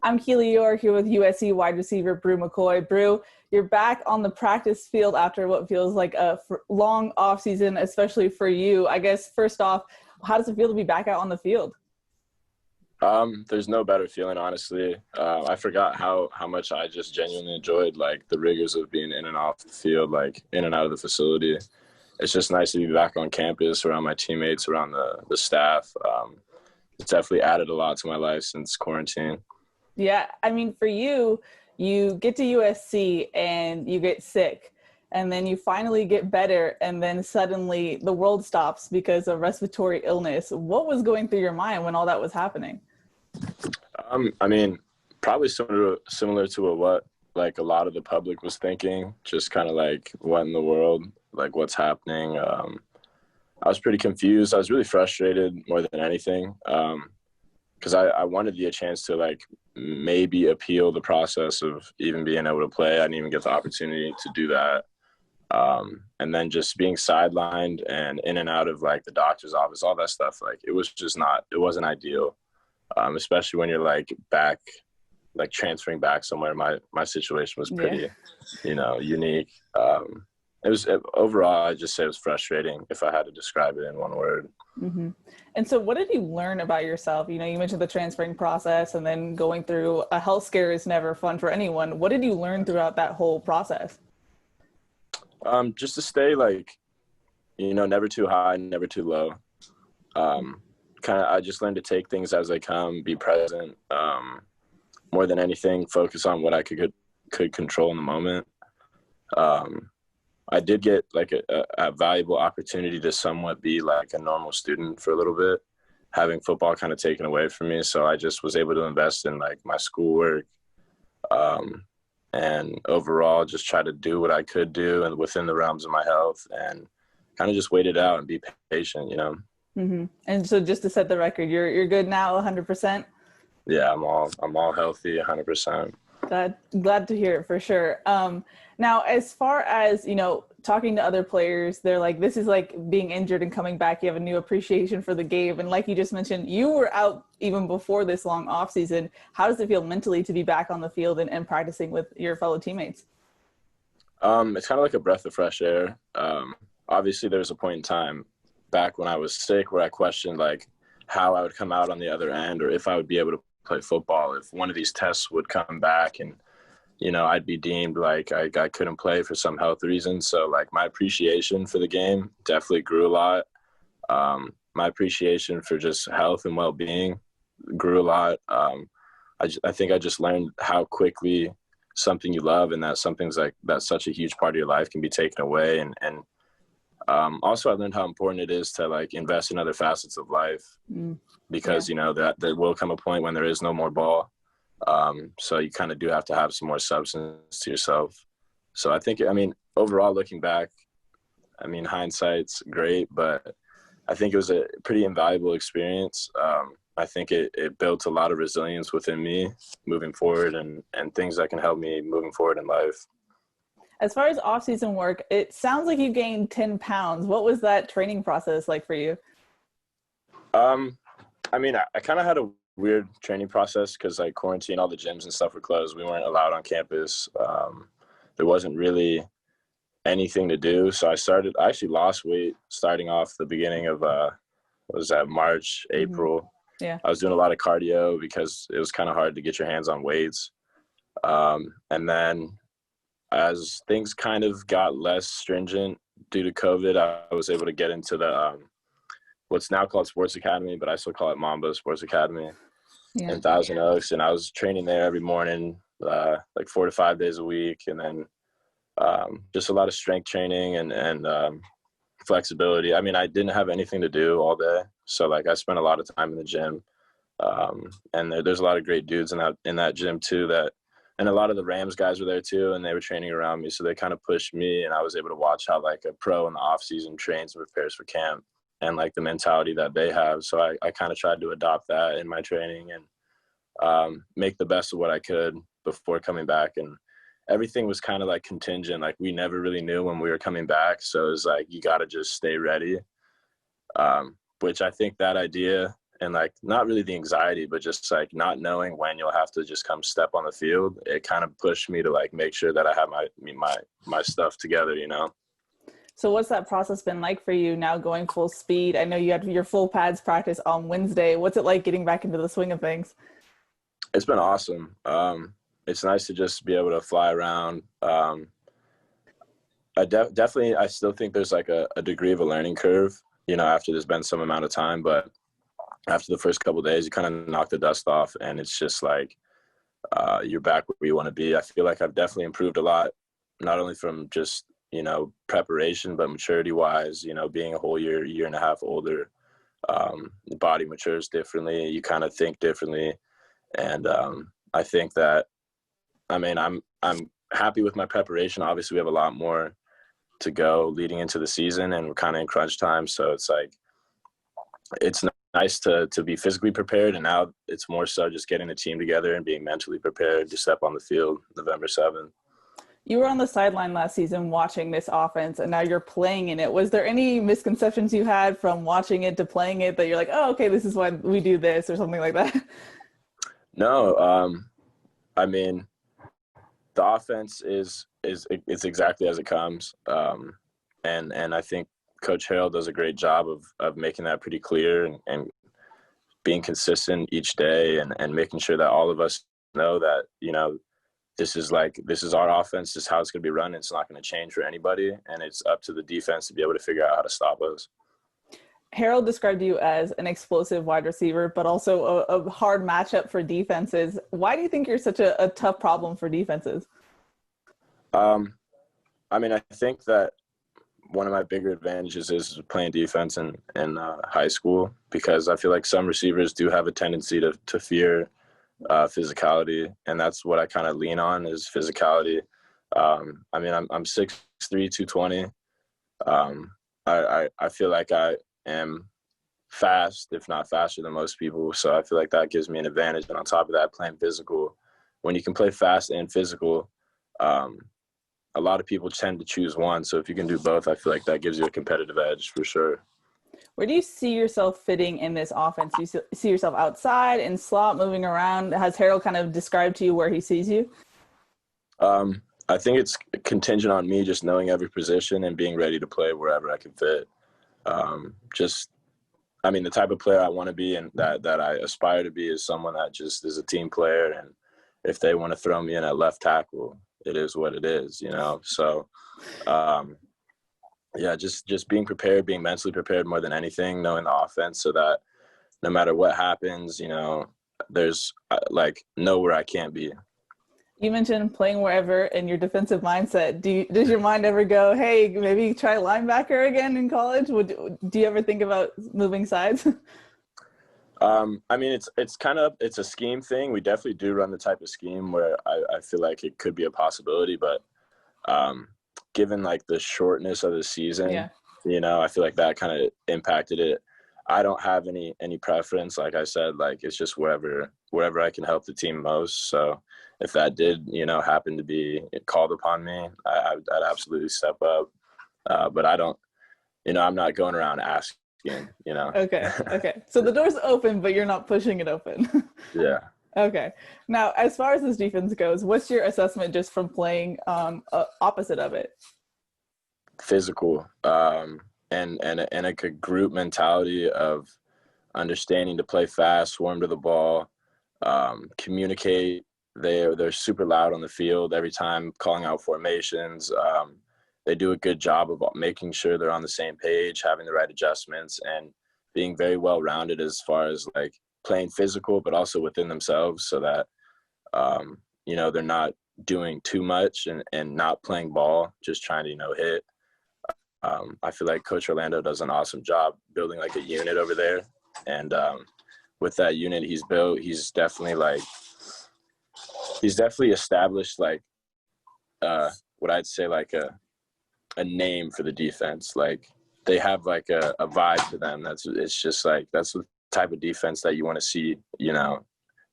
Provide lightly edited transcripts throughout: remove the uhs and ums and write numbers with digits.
I'm Keely Eure here with USC wide receiver Bru McCoy. Bru, you're back on the practice field after what feels like a long offseason, especially for you. I guess, first off, how does it feel to be back out on the field? There's no better feeling, honestly. I forgot how much I just genuinely enjoyed, like, the rigors of being in and off the field, like, in and out of the facility. It's just nice to be back on campus, around my teammates, around the staff. It's definitely added a lot to my life since quarantine. Yeah, I mean, for you, you get to USC and you get sick, and then you finally get better, and then suddenly the world stops because of respiratory illness. What was going through your mind when all that was happening? I mean, probably similar to what like a lot of the public was thinking, just kind of like, what in the world, like, what's happening? I was pretty confused. I was really frustrated more than anything, because I wanted a chance to, like, maybe appeal the process of even being able to play. I didn't even get the opportunity to do that. And then just being sidelined and in and out of, like, the doctor's office, all that stuff, like, it wasn't ideal, especially when you're, like, back, like, transferring back somewhere. My situation was pretty, unique. Overall, I'd just say it was frustrating if I had to describe it in one word. Mm-hmm. And so what did you learn about yourself? You mentioned the transferring process and then going through a health scare is never fun for anyone. What did you learn throughout that whole process? Just to stay, like, never too high, never too low. I just learned to take things as they come, be present. More than anything, focus on what I could control in the moment. I did get, like, a valuable opportunity to somewhat be like a normal student for a little bit, having football kind of taken away from me. So I just was able to invest in, like, my schoolwork, and overall just try to do what I could do and within the realms of my health, and kind of just wait it out and be patient, Mm-hmm. And so just to set the record, you're good now, 100%? Yeah, I'm all healthy, 100%. Glad to hear it, for sure. Now, as far as, talking to other players, they're like, this is like being injured and coming back. You have a new appreciation for the game. And like you just mentioned, you were out even before this long off season. How does it feel mentally to be back on the field and practicing with your fellow teammates? It's kind of like a breath of fresh air. Obviously, there was a point in time back when I was sick where I questioned, like, how I would come out on the other end, or if I would be able to play football, if one of these tests would come back and, I'd be deemed like I couldn't play for some health reasons. So, like, my appreciation for the game definitely grew a lot. My appreciation for just health and well-being grew a lot. I think I just learned how quickly something you love and that's such a huge part of your life can be taken away. And also I learned how important it is to, like, invest in other facets of life, because, that there will come a point when there is no more ball. So you kind of do have to have some more substance to yourself. So I think, overall, looking back, hindsight's great, but I think it was a pretty invaluable experience. I think it built a lot of resilience within me moving forward, and things that can help me moving forward in life. As far as off-season work, it sounds like you gained 10 pounds. What was that training process like for you? I kind of had a weird training process because, like, quarantine, all the gyms and stuff were closed. We weren't allowed on campus. There wasn't really anything to do. So I actually lost weight starting off the beginning of, March, April. Mm-hmm. Yeah. I was doing a lot of cardio because it was kind of hard to get your hands on weights. And then as things kind of got less stringent due to COVID, I was able to get into the what's now called Sports Academy, but I still call it Mamba Sports Academy in Thousand Oaks. And I was training there every morning, like 4 to 5 days a week. And then just a lot of strength training and flexibility. I didn't have anything to do all day. So, like, I spent a lot of time in the gym. And there's a lot of great dudes in that gym too, and a lot of the Rams guys were there too, and they were training around me. So they kind of pushed me, and I was able to watch how, like, a pro in the off season trains and prepares for camp, and, like, the mentality that they have. So I kind of tried to adopt that in my training and make the best of what I could before coming back. And everything was kind of, like, contingent. Like, we never really knew when we were coming back. So it was like, you got to just stay ready, which I think that idea and like not really the anxiety, but just like not knowing when you'll have to just come step on the field. It kind of pushed me to like make sure that I have my stuff together, you know? So what's that process been like for you now going full speed? I know you had your full pads practice on Wednesday. What's it like getting back into the swing of things? It's been awesome. It's nice to just be able to fly around. Definitely, I still think there's like a degree of a learning curve, you know, after there's been some amount of time, but after the first couple of days, you kind of knock the dust off, and it's just like you're back where you want to be. I feel like I've definitely improved a lot, not only from just, you know, preparation, but maturity wise, you know, being a whole year and a half older, the body matures differently. You kind of think differently. And I think that, I mean, I'm happy with my preparation. Obviously we have a lot more to go leading into the season, and we're kind of in crunch time. So it's like, it's nice to be physically prepared. And now it's more so just getting the team together and being mentally prepared to step on the field November 7th. You were on the sideline last season watching this offense, and now you're playing in it. Was there any misconceptions you had from watching it to playing it that you're like, oh, okay, this is why we do this, or something like that? No, I mean, the offense is it's exactly as it comes, and I think Coach Harrell does a great job of making that pretty clear, and being consistent each day, and making sure that all of us know that, you know, this is our offense. This is how it's going to be run. It's not going to change for anybody, and it's up to the defense to be able to figure out how to stop us. Harrell described you as an explosive wide receiver, but also a hard matchup for defenses. Why do you think you're such a tough problem for defenses? I mean, I think that one of my bigger advantages is playing defense in high school, because I feel like some receivers do have a tendency to fear physicality, and that's what I kind of lean on, is physicality. I mean, I'm 6'3", 220. I feel like I am fast, if not faster than most people. So I feel like that gives me an advantage. And on top of that, playing physical, when you can play fast and physical, a lot of people tend to choose one. So if you can do both, I feel like that gives you a competitive edge for sure. Where do you see yourself fitting in this offense? Do you see yourself outside, in slot, moving around? Has Harrell kind of described to you where he sees you? I think it's contingent on me just knowing every position and being ready to play wherever I can fit. I mean, the type of player I want to be and that I aspire to be is someone that just is a team player. And if they want to throw me in at left tackle, it is what it is, you know? So, yeah, just being prepared, being mentally prepared more than anything, knowing the offense so that no matter what happens, you know, there's like nowhere I can't be. You mentioned playing wherever in your defensive mindset. Does your mind ever go, hey, maybe try linebacker again in college? Do you ever think about moving sides? I mean, it's a scheme thing. We definitely do run the type of scheme where I feel like it could be a possibility, but given like the shortness of the season, yeah, you know, I feel like that kind of impacted it. I don't have any preference. Like I said, like it's just wherever I can help the team most. So if that did, you know, happen to be called upon me, I'd absolutely step up. But I don't, you know, I'm not going around asking, you know. Okay. So the door's open, but you're not pushing it open. Yeah. Okay. Now, as far as this defense goes, what's your assessment just from playing opposite of it? Physical, and a group mentality of understanding to play fast, swarm to the ball, communicate. They're super loud on the field every time, calling out formations. They do a good job of making sure they're on the same page, having the right adjustments, and being very well-rounded as far as like playing physical, but also within themselves, so that you know, they're not doing too much and not playing ball, just trying to, you know, hit. I feel like Coach Orlando does an awesome job building like a unit over there, and with that unit he's built, he's definitely established like what I'd say like a name for the defense. Like they have like a vibe to them. It's just like that's the type of defense that you want to see, you know,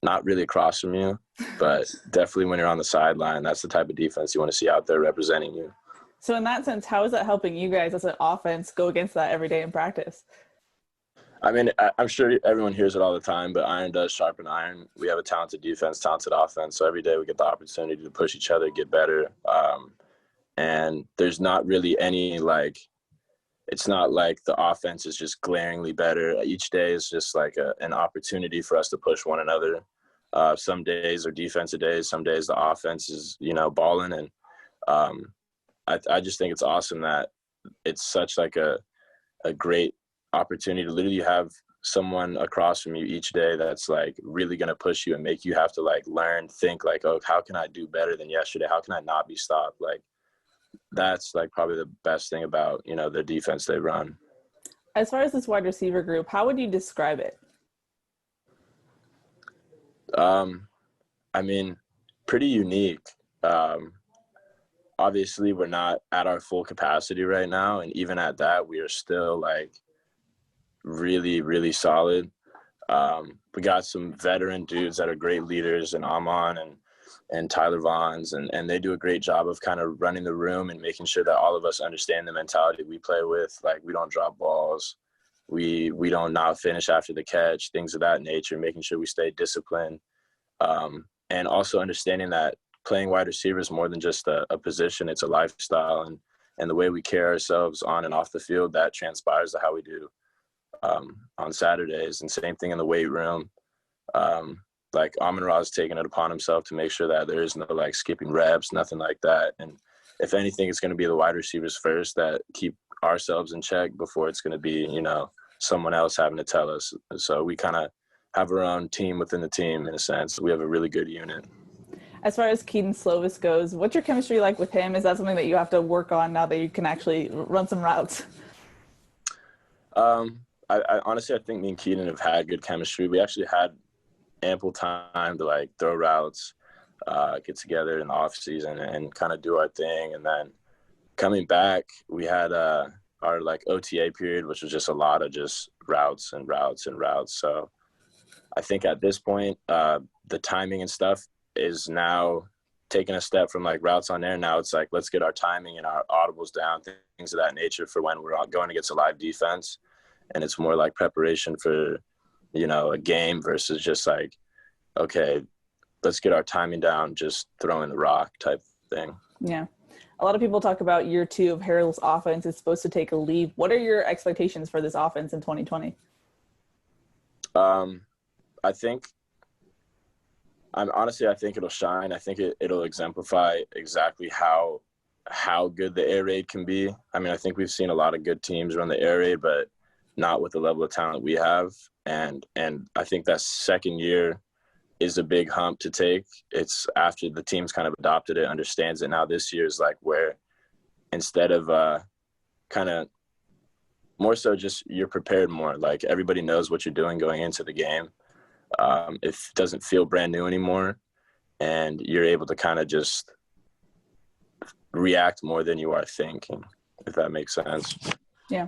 not really across from you, but definitely when you're on the sideline, that's the type of defense you want to see out there representing you. So in that sense, how is that helping you guys as an offense go against that every day in practice? I mean, I'm sure everyone hears it all the time, but iron does sharpen iron. We have a talented defense, talented offense, so every day we get the opportunity to push each other, get better. And there's not really any, like, it's not like the offense is just glaringly better. Each day is just like an opportunity for us to push one another. Some days are defensive days. Some days the offense is, balling. And I just think it's awesome that it's such like a great opportunity to literally have someone across from you each day that's like really going to push you and make you have to like learn, think like, oh, how can I do better than yesterday? How can I not be stopped? Like, that's like probably the best thing about, the defense they run. As far as this wide receiver group, how would you describe it? I mean, pretty unique. Obviously we're not at our full capacity right now. And even at that, we are still like really, really solid. We got some veteran dudes that are great leaders, and Amon and Tyler Vaughns, and they do a great job of kind of running the room and making sure that all of us understand the mentality we play with. Like, we don't drop balls. We don't not finish after the catch, things of that nature, making sure we stay disciplined. And also understanding that playing wide receiver is more than just a position, it's a lifestyle. And the way we carry ourselves on and off the field, that transpires to how we do on Saturdays. And same thing in the weight room. Like, Amon-Ra's taking it upon himself to make sure that there is no like skipping reps, nothing like that. And if anything, it's going to be the wide receivers first that keep ourselves in check before it's going to be, someone else having to tell us. So we kind of have our own team within the team in a sense. We have a really good unit. As far as Keaton Slovis goes, what's your chemistry like with him? Is that something that you have to work on now that you can actually run some routes? I honestly, I think me and Keaton have had good chemistry. We actually had ample time to like throw routes, get together in the off season and kind of do our thing. And then coming back, we had our like OTA period, which was just a lot of just routes and routes and routes. So I think at this point, the timing and stuff is now taking a step from like routes on there. Now it's like, let's get our timing and our audibles down, things of that nature for when we're going against a live defense. And it's more like preparation for, a game versus just like, okay, let's get our timing down, just throwing the rock type thing. Yeah. A lot of people talk about year 2 of Harrell's offense is supposed to take a leap. What are your expectations for this offense in 2020? I think it'll shine. I think it'll exemplify exactly how good the air raid can be. I mean, I think we've seen a lot of good teams run the air raid, but not with the level of talent we have. And I think that second year is a big hump to take. It's after the team's kind of adopted it, understands it. Now this year is like where instead of kind of more so just you're prepared more. Like, everybody knows what you're doing going into the game. It doesn't feel brand new anymore, and you're able to kind of just react more than you are thinking, if that makes sense. Yeah.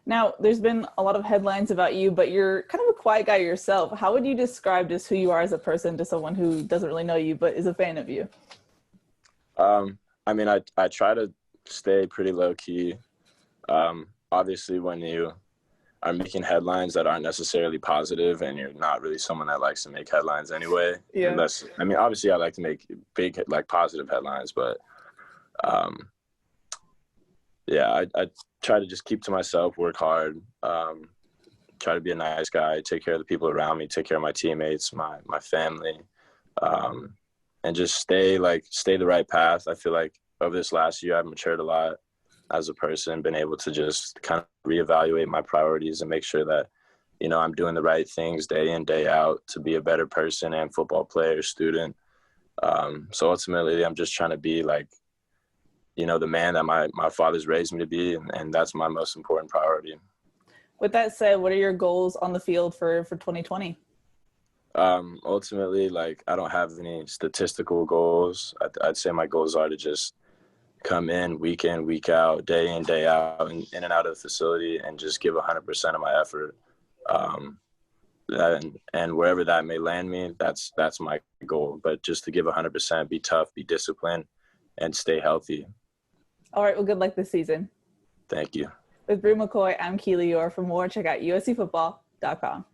Now, there's been a lot of headlines about you, but you're kind of a quiet guy yourself. How would you describe just who you are as a person to someone who doesn't really know you but is a fan of you? I mean, I try to stay pretty low key. Obviously, when you are making headlines that aren't necessarily positive, and you're not really someone that likes to make headlines anyway. Yeah. Unless, I mean, obviously I like to make big, like, positive headlines, but yeah, I try to just keep to myself, work hard, try to be a nice guy, take care of the people around me, take care of my teammates, my family, and just stay the right path. I feel like over this last year, I've matured a lot as a person, been able to just kind of reevaluate my priorities and make sure that, I'm doing the right things day in, day out to be a better person and football player, student. So ultimately, I'm just trying to be like, the man that my father's raised me to be, and that's my most important priority. With that said, what are your goals on the field for 2020? Ultimately, like, I don't have any statistical goals. I'd say my goals are to just come in, week out, day in, day out, and in and out of the facility, and just give 100% of my effort. And wherever that may land me, that's my goal. But just to give 100%, be tough, be disciplined, and stay healthy. All right. Well, good luck this season. Thank you. With Bru McCoy, I'm Keely Eure. For more, check out USC Football. com.